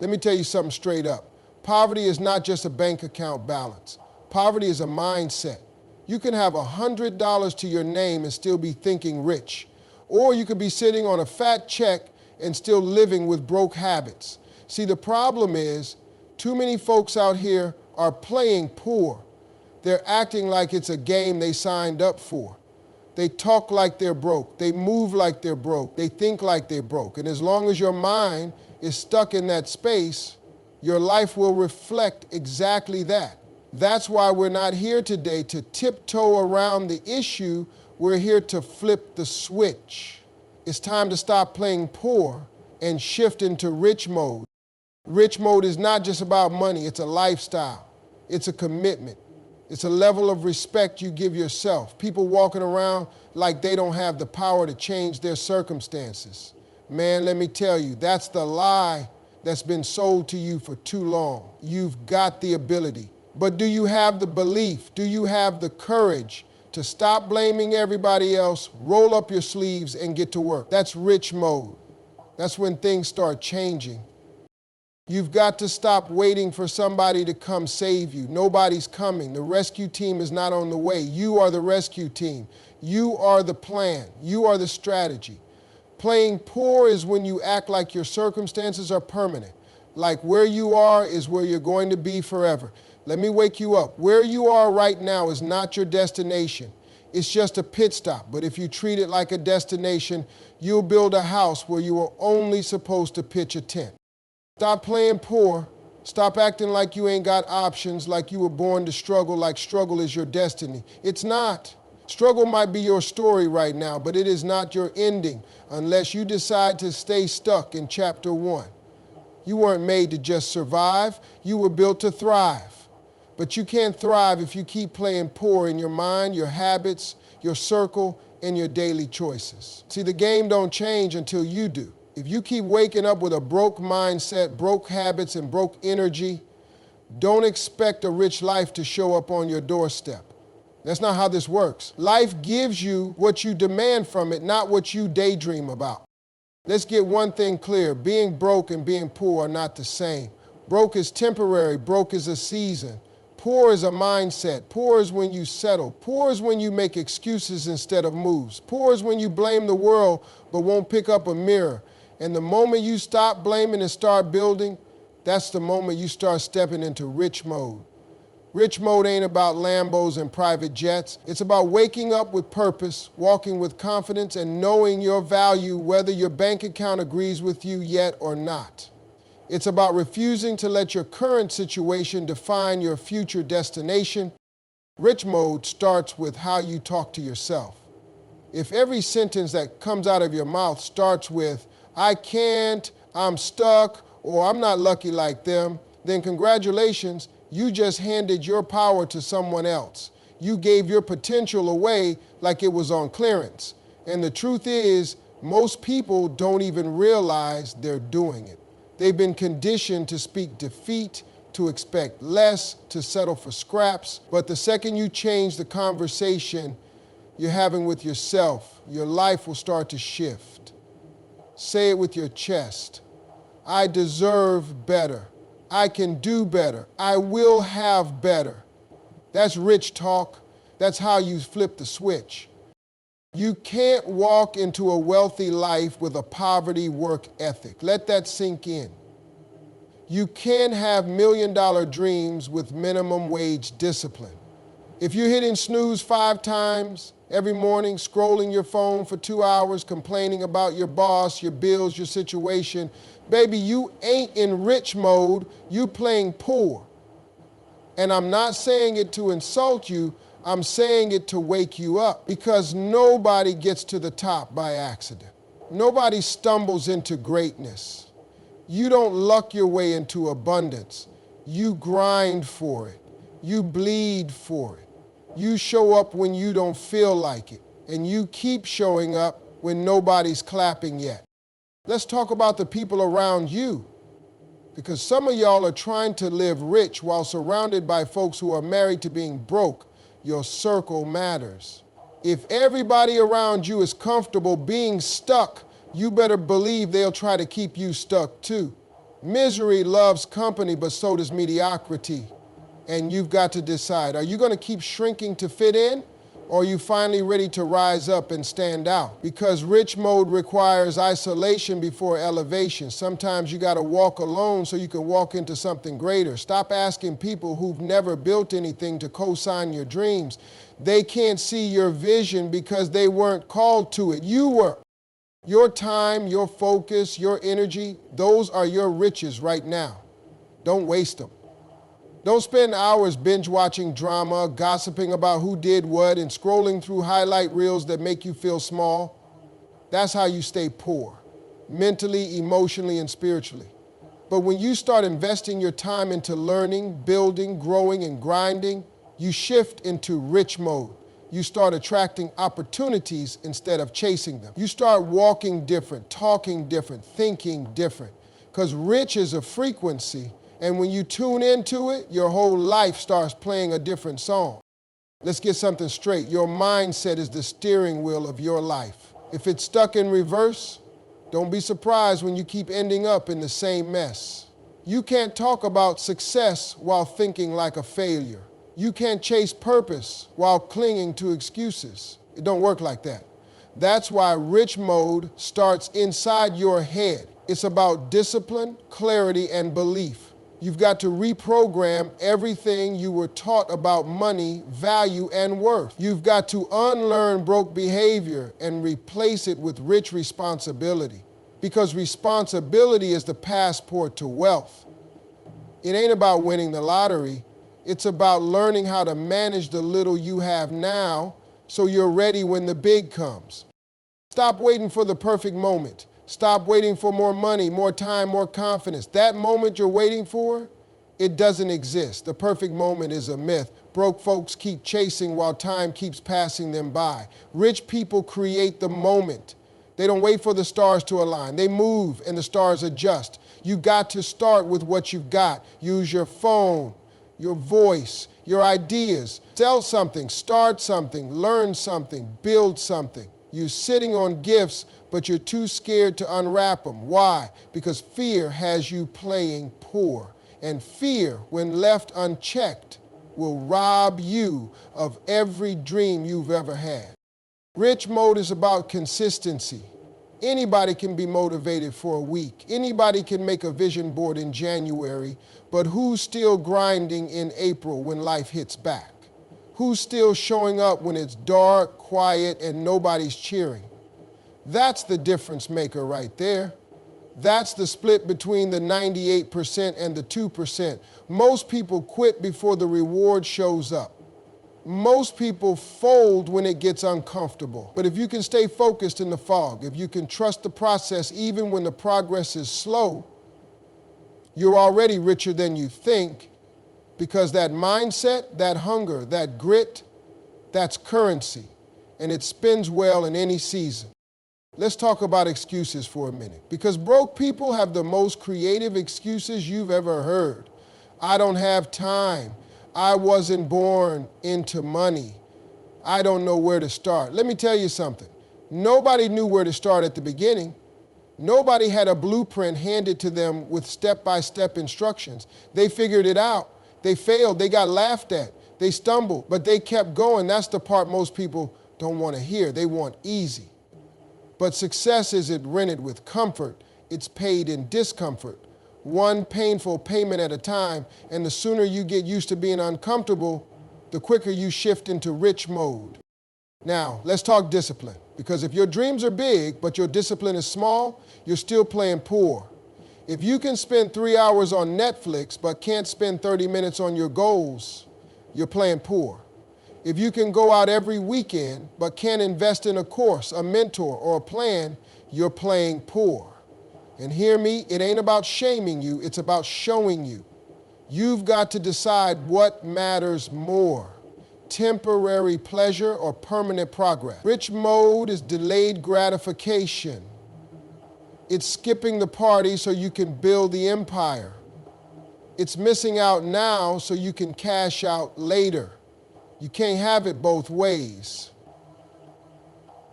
Let me tell you something straight up. Poverty is not just a bank account balance. Poverty is a mindset. You can have $100 to your name and still be thinking rich. Or you could be sitting on a fat check and still living with broke habits. See, the problem is too many folks out here are playing poor. They're acting like it's a game they signed up for. They talk like they're broke. They move like they're broke. They think like they're broke. And as long as your mind is stuck in that space, your life will reflect exactly that. That's why we're not here today to tiptoe around the issue. We're here to flip the switch. It's time to stop playing poor and shift into rich mode. Rich mode is not just about money. It's a lifestyle. It's a commitment. It's a level of respect you give yourself. People walking around like they don't have the power to change their circumstances. Man, let me tell you, that's the lie that's been sold to you for too long. You've got the ability. But do you have the belief? Do you have the courage to stop blaming everybody else, roll up your sleeves, and get to work? That's rich mode. That's when things start changing. You've got to stop waiting for somebody to come save you. Nobody's coming. The rescue team is not on the way. You are the rescue team. You are the plan. You are the strategy. Playing poor is when you act like your circumstances are permanent, like where you are is where you're going to be forever. Let me wake you up. Where you are right now is not your destination. It's just a pit stop. But if you treat it like a destination, you'll build a house where you are only supposed to pitch a tent. Stop playing poor. Stop acting like you ain't got options, like you were born to struggle, like struggle is your destiny. It's not. Struggle might be your story right now, but it is not your ending unless you decide to stay stuck in chapter 1. You weren't made to just survive. You were built to thrive. But you can't thrive if you keep playing poor in your mind, your habits, your circle, and your daily choices. See, the game don't change until you do. If you keep waking up with a broke mindset, broke habits, and broke energy, don't expect a rich life to show up on your doorstep. That's not how this works. Life gives you what you demand from it, not what you daydream about. Let's get one thing clear. Being broke and being poor are not the same. Broke is temporary. Broke is a season. Poor is a mindset. Poor is when you settle. Poor is when you make excuses instead of moves. Poor is when you blame the world but won't pick up a mirror. And the moment you stop blaming and start building, that's the moment you start stepping into rich mode. Rich mode ain't about Lambos and private jets. It's about waking up with purpose, walking with confidence, and knowing your value whether your bank account agrees with you yet or not. It's about refusing to let your current situation define your future destination. Rich mode starts with how you talk to yourself. If every sentence that comes out of your mouth starts with, I can't, I'm stuck, or I'm not lucky like them, then congratulations, you just handed your power to someone else. You gave your potential away like it was on clearance. And the truth is, most people don't even realize they're doing it. They've been conditioned to speak defeat, to expect less, to settle for scraps. But the second you change the conversation you're having with yourself, your life will start to shift. Say it with your chest. I deserve better. I can do better. I will have better. That's rich talk. That's how you flip the switch. You can't walk into a wealthy life with a poverty work ethic. Let that sink in. You can't have million-dollar dreams with minimum wage discipline. If you're hitting snooze 5 times every morning, scrolling your phone for 2 hours, complaining about your boss, your bills, your situation, baby, you ain't in rich mode, you playing poor. And I'm not saying it to insult you, I'm saying it to wake you up, because nobody gets to the top by accident. Nobody stumbles into greatness. You don't luck your way into abundance. You grind for it. You bleed for it. You show up when you don't feel like it, and you keep showing up when nobody's clapping yet. Let's talk about the people around you, because some of y'all are trying to live rich while surrounded by folks who are married to being broke. Your circle matters. If everybody around you is comfortable being stuck, you better believe they'll try to keep you stuck too. Misery loves company, but so does mediocrity. And you've got to decide, are you going to keep shrinking to fit in? Or are you finally ready to rise up and stand out? Because rich mode requires isolation before elevation. Sometimes you got to walk alone so you can walk into something greater. Stop asking people who've never built anything to co-sign your dreams. They can't see your vision because they weren't called to it. You were. Your time, your focus, your energy, those are your riches right now. Don't waste them. Don't spend hours binge watching drama, gossiping about who did what, and scrolling through highlight reels that make you feel small. That's how you stay poor, mentally, emotionally, and spiritually. But when you start investing your time into learning, building, growing, and grinding, you shift into rich mode. You start attracting opportunities instead of chasing them. You start walking different, talking different, thinking different. Because rich is a frequency. And when you tune into it, your whole life starts playing a different song. Let's get something straight. Your mindset is the steering wheel of your life. If it's stuck in reverse, don't be surprised when you keep ending up in the same mess. You can't talk about success while thinking like a failure. You can't chase purpose while clinging to excuses. It don't work like that. That's why rich mode starts inside your head. It's about discipline, clarity, and belief. You've got to reprogram everything you were taught about money, value, and worth. You've got to unlearn broke behavior and replace it with rich responsibility. Because responsibility is the passport to wealth. It ain't about winning the lottery. It's about learning how to manage the little you have now so you're ready when the big comes. Stop waiting for the perfect moment. Stop waiting for more money, more time, more confidence. That moment you're waiting for, it doesn't exist. The perfect moment is a myth. Broke folks keep chasing while time keeps passing them by. Rich people create the moment. They don't wait for the stars to align. They move and the stars adjust. You've got to start with what you've got. Use your phone, your voice, your ideas. Sell something, start something, learn something, build something. You're sitting on gifts, but you're too scared to unwrap them. Why? Because fear has you playing poor. And fear, when left unchecked, will rob you of every dream you've ever had. Rich mode is about consistency. Anybody can be motivated for a week. Anybody can make a vision board in January, but who's still grinding in April when life hits back? Who's still showing up when it's dark, quiet, and nobody's cheering? That's the difference maker right there. That's the split between the 98% and the 2%. Most people quit before the reward shows up. Most people fold when it gets uncomfortable. But if you can stay focused in the fog, if you can trust the process even when the progress is slow, you're already richer than you think, because that mindset, that hunger, that grit, that's currency, and it spins well in any season. Let's talk about excuses for a minute, because broke people have the most creative excuses you've ever heard. I don't have time. I wasn't born into money. I don't know where to start. Let me tell you something. Nobody knew where to start at the beginning. Nobody had a blueprint handed to them with step-by-step instructions. They figured it out. They failed. They got laughed at. They stumbled, but they kept going. That's the part most people don't want to hear. They want easy. But success isn't rented with comfort. It's paid in discomfort. One painful payment at a time, and the sooner you get used to being uncomfortable, the quicker you shift into rich mode. Now, let's talk discipline, because if your dreams are big, but your discipline is small, you're still playing poor. If you can spend 3 hours on Netflix, but can't spend 30 minutes on your goals, you're playing poor. If you can go out every weekend, but can't invest in a course, a mentor, or a plan, you're playing poor. And hear me, it ain't about shaming you, it's about showing you. You've got to decide what matters more, temporary pleasure or permanent progress. Rich mode is delayed gratification. It's skipping the party so you can build the empire. It's missing out now so you can cash out later. You can't have it both ways.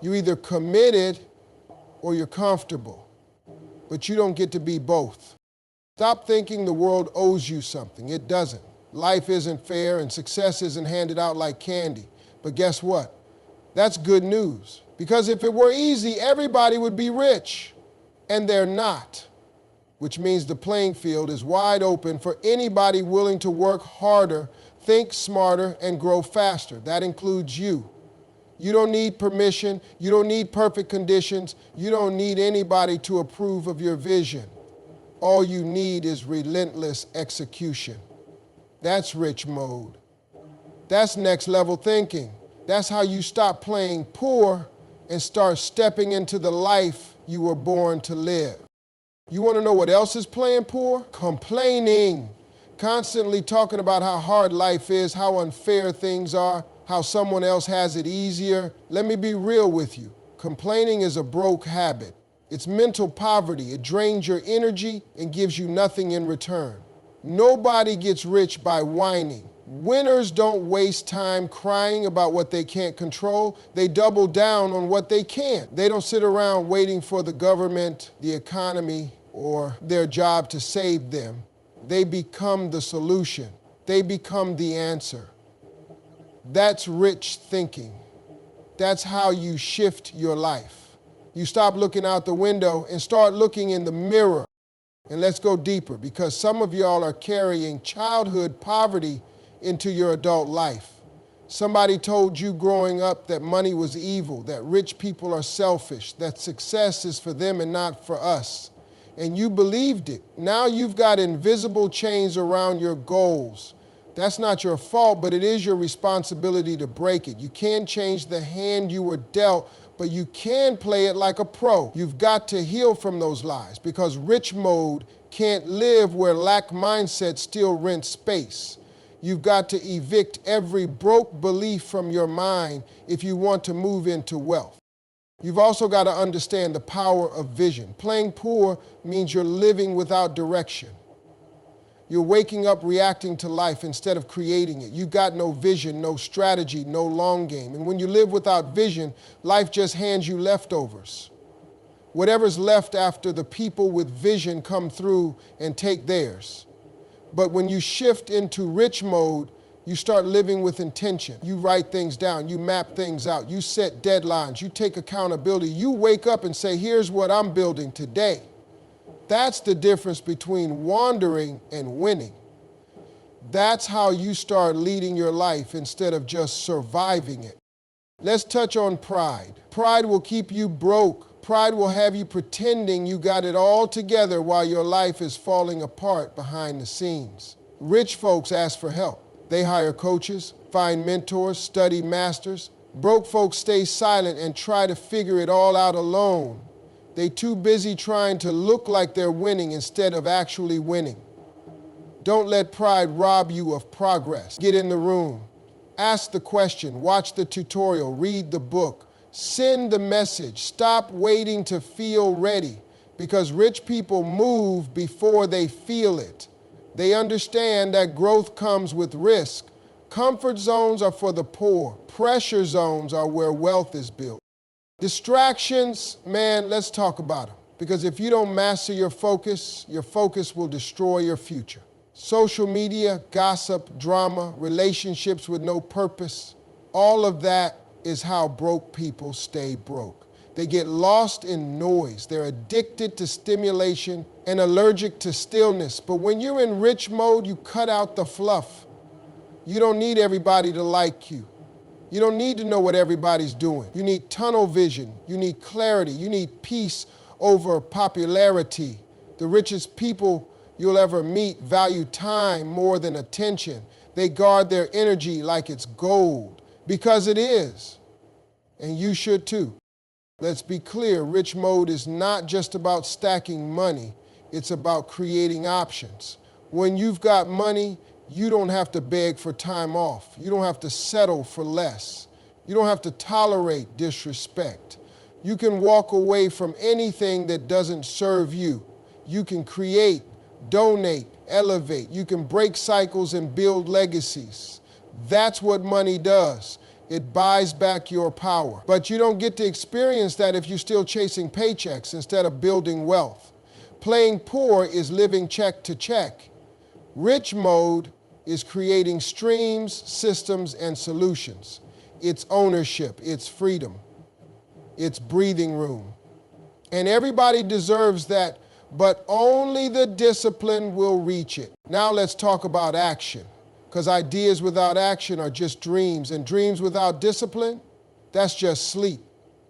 You're either committed or you're comfortable, but you don't get to be both. Stop thinking the world owes you something. It doesn't. Life isn't fair and success isn't handed out like candy. But guess what? That's good news. Because if it were easy, everybody would be rich. And they're not. Which means the playing field is wide open for anybody willing to work harder, think smarter, and grow faster. That includes you. You don't need permission. You don't need perfect conditions. You don't need anybody to approve of your vision. All you need is relentless execution. That's rich mode. That's next level thinking. That's how you stop playing poor and start stepping into the life you were born to live. You want to know what else is playing poor? Complaining. Constantly talking about how hard life is, how unfair things are, how someone else has it easier. Let me be real with you. Complaining is a broke habit. It's mental poverty. It drains your energy and gives you nothing in return. Nobody gets rich by whining. Winners don't waste time crying about what they can't control. They double down on what they can. They don't sit around waiting for the government, the economy, or their job to save them. They become the solution. They become the answer. That's rich thinking. That's how you shift your life. You stop looking out the window and start looking in the mirror. And let's go deeper, because some of y'all are carrying childhood poverty into your adult life. Somebody told you growing up that money was evil, that rich people are selfish, that success is for them and not for us. And you believed it. Now you've got invisible chains around your goals. That's not your fault, but it is your responsibility to break it. You can't change the hand you were dealt, but you can play it like a pro. You've got to heal from those lies, because rich mode can't live where lack mindset still rents space. You've got to evict every broke belief from your mind if you want to move into wealth. You've also got to understand the power of vision. Playing poor means you're living without direction. You're waking up reacting to life instead of creating it. You've got no vision, no strategy, no long game. And when you live without vision, life just hands you leftovers. Whatever's left after the people with vision come through and take theirs. But when you shift into rich mode, you start living with intention. You write things down. You map things out. You set deadlines. You take accountability. You wake up and say, here's what I'm building today. That's the difference between wandering and winning. That's how you start leading your life instead of just surviving it. Let's touch on pride. Pride will keep you broke. Pride will have you pretending you got it all together while your life is falling apart behind the scenes. Rich folks ask for help. They hire coaches, find mentors, study masters. Broke folks stay silent and try to figure it all out alone. They're too busy trying to look like they're winning instead of actually winning. Don't let pride rob you of progress. Get in the room. Ask the question. Watch the tutorial. Read the book. Send the message. Stop waiting to feel ready, because rich people move before they feel it. They understand that growth comes with risk. Comfort zones are for the poor. Pressure zones are where wealth is built. Distractions, man, let's talk about them. Because if you don't master your focus will destroy your future. Social media, gossip, drama, relationships with no purpose, all of that is how broke people stay broke. They get lost in noise. They're addicted to stimulation and allergic to stillness. But when you're in rich mode, you cut out the fluff. You don't need everybody to like you. You don't need to know what everybody's doing. You need tunnel vision. You need clarity. You need peace over popularity. The richest people you'll ever meet value time more than attention. They guard their energy like it's gold, because it is. And you should too. Let's be clear, rich mode is not just about stacking money. It's about creating options. When you've got money, you don't have to beg for time off. You don't have to settle for less. You don't have to tolerate disrespect. You can walk away from anything that doesn't serve you. You can create, donate, elevate. You can break cycles and build legacies. That's what money does. It buys back your power. But you don't get to experience that if you're still chasing paychecks instead of building wealth. Playing poor is living check to check. Rich mode is creating streams, systems, and solutions. It's ownership, it's freedom, it's breathing room. And everybody deserves that, but only the disciplined will reach it. Now let's talk about action, because ideas without action are just dreams, and dreams without discipline, that's just sleep.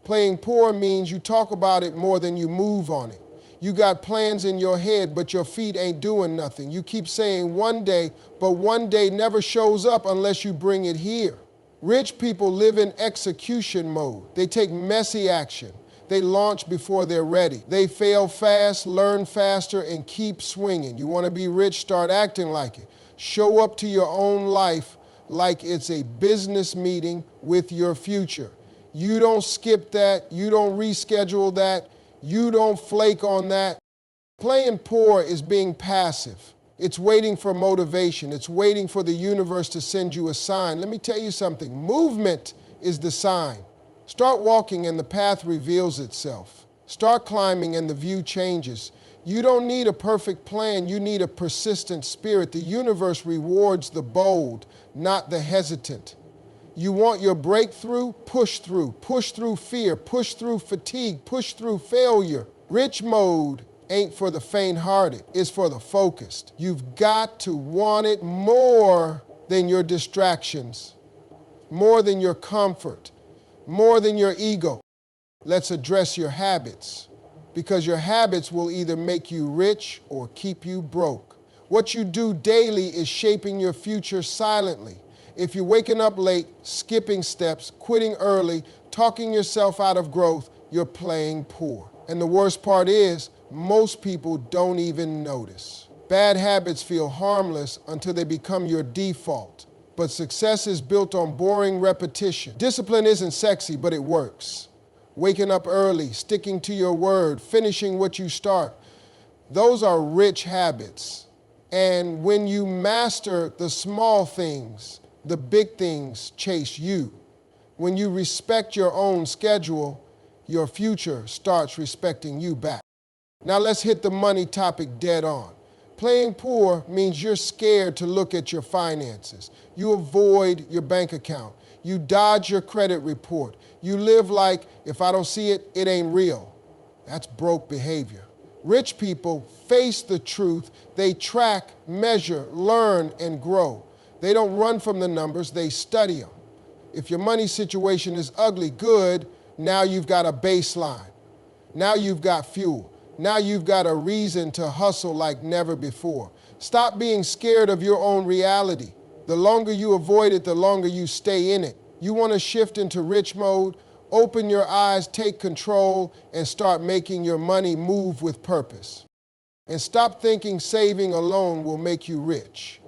Playing poor means you talk about it more than you move on it. You got plans in your head, but your feet ain't doing nothing. You keep saying one day, but one day never shows up unless you bring it here. Rich people live in execution mode. They take messy action. They launch before they're ready. They fail fast, learn faster, and keep swinging. You want to be rich? Start acting like it. Show up to your own life like it's a business meeting with your future. You don't skip that. You don't reschedule that. You don't flake on that. Playing poor is being passive. It's waiting for motivation. It's waiting for the universe to send you a sign. Let me tell you something. Movement is the sign. Start walking and the path reveals itself. Start climbing and the view changes. You don't need a perfect plan. You need a persistent spirit. The universe rewards the bold, not the hesitant. You want your breakthrough? Push through. Push through fear. Push through fatigue. Push through failure. Rich mode ain't for the faint-hearted. It's for the focused. You've got to want it more than your distractions, more than your comfort, more than your ego. Let's address your habits, because your habits will either make you rich or keep you broke. What you do daily is shaping your future silently. If you're waking up late, skipping steps, quitting early, talking yourself out of growth, you're playing poor. And the worst part is, most people don't even notice. Bad habits feel harmless until they become your default. But success is built on boring repetition. Discipline isn't sexy, but it works. Waking up early, sticking to your word, finishing what you start. Those are rich habits. And when you master the small things, the big things chase you. When you respect your own schedule, your future starts respecting you back. Now let's hit the money topic dead on. Playing poor means you're scared to look at your finances. You avoid your bank account. You dodge your credit report. You live like, if I don't see it, it ain't real. That's broke behavior. Rich people face the truth. They track, measure, learn, and grow. They don't run from the numbers, they study them. If your money situation is ugly, good, now you've got a baseline. Now you've got fuel. Now you've got a reason to hustle like never before. Stop being scared of your own reality. The longer you avoid it, the longer you stay in it. You want to shift into rich mode? Open your eyes, take control, and start making your money move with purpose. And stop thinking saving alone will make you rich.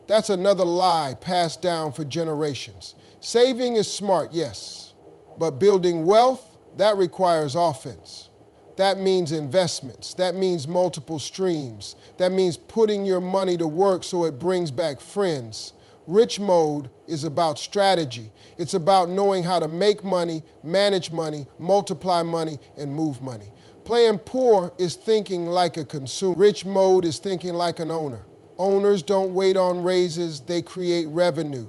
That's another lie passed down for generations. Saving is smart, yes, but building wealth, that requires offense. That means investments. That means multiple streams. That means putting your money to work so it brings back friends. Rich mode is about strategy. It's about knowing how to make money, manage money, multiply money, and move money. Playing poor is thinking like a consumer. Rich mode is thinking like an owner. Owners don't wait on raises, they create revenue.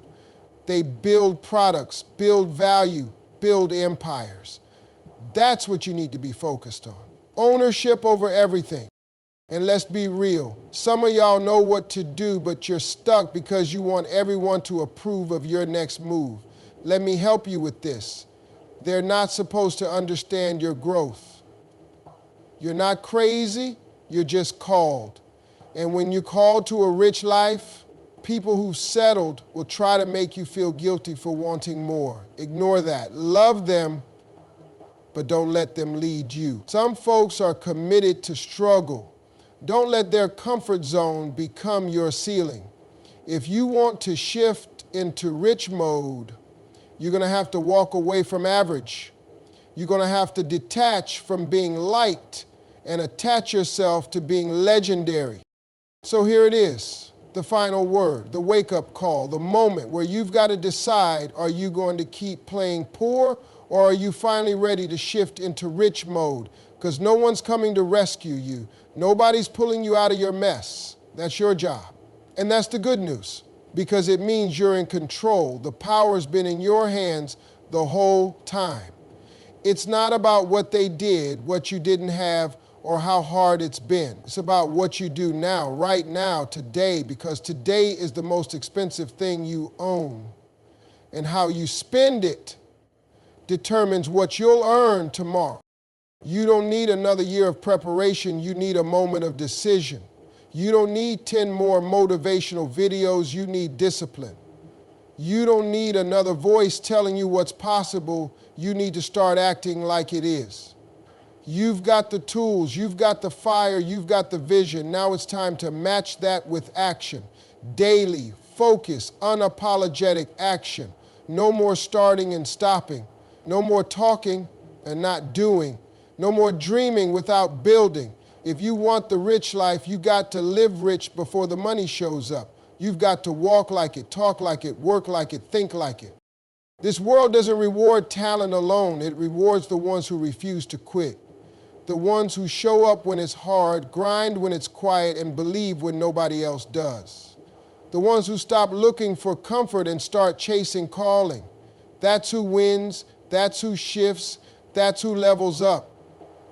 They build products, build value, build empires. That's what you need to be focused on. Ownership over everything. And let's be real. Some of y'all know what to do, but you're stuck because you want everyone to approve of your next move. Let me help you with this. They're not supposed to understand your growth. You're not crazy, you're just called. And when you're called to a rich life, people who've settled will try to make you feel guilty for wanting more. Ignore that. Love them, but don't let them lead you. Some folks are committed to struggle. Don't let their comfort zone become your ceiling. If you want to shift into rich mode, you're going to have to walk away from average. You're going to have to detach from being liked and attach yourself to being legendary. So here it is, the final word, the wake-up call, the moment where you've got to decide, are you going to keep playing poor, or are you finally ready to shift into rich mode? Because no one's coming to rescue you. Nobody's pulling you out of your mess. That's your job. And that's the good news, because it means you're in control. The power's been in your hands the whole time. It's not about what they did, what you didn't have, or how hard it's been. It's about what you do now, right now, today, because today is the most expensive thing you own. And how you spend it determines what you'll earn tomorrow. You don't need another year of preparation. You need a moment of decision. You don't need 10 more motivational videos. You need discipline. You don't need another voice telling you what's possible. You need to start acting like it is. You've got the tools, you've got the fire, you've got the vision. Now it's time to match that with action. Daily, focus, unapologetic action. No more starting and stopping. No more talking and not doing. No more dreaming without building. If you want the rich life, you got to live rich before the money shows up. You've got to walk like it, talk like it, work like it, think like it. This world doesn't reward talent alone. It rewards the ones who refuse to quit. The ones who show up when it's hard, grind when it's quiet, and believe when nobody else does. The ones who stop looking for comfort and start chasing calling. That's who wins, that's who shifts, that's who levels up.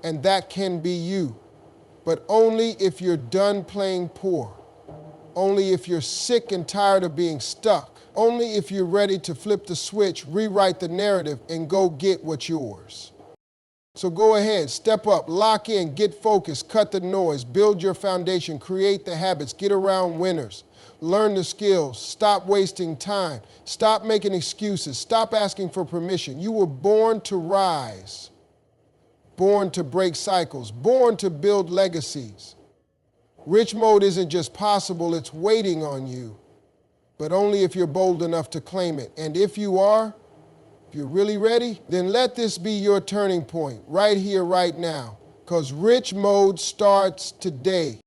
And that can be you. But only if you're done playing poor. Only if you're sick and tired of being stuck. Only if you're ready to flip the switch, rewrite the narrative, and go get what's yours. So go ahead, step up, lock in, get focused, cut the noise, build your foundation, create the habits, get around winners, learn the skills, stop wasting time, stop making excuses, stop asking for permission. You were born to rise, born to break cycles, born to build legacies. Rich mode isn't just possible, it's waiting on you, but only if you're bold enough to claim it. And if you are, if you're really ready, then let this be your turning point right here, right now, because rich mode starts today.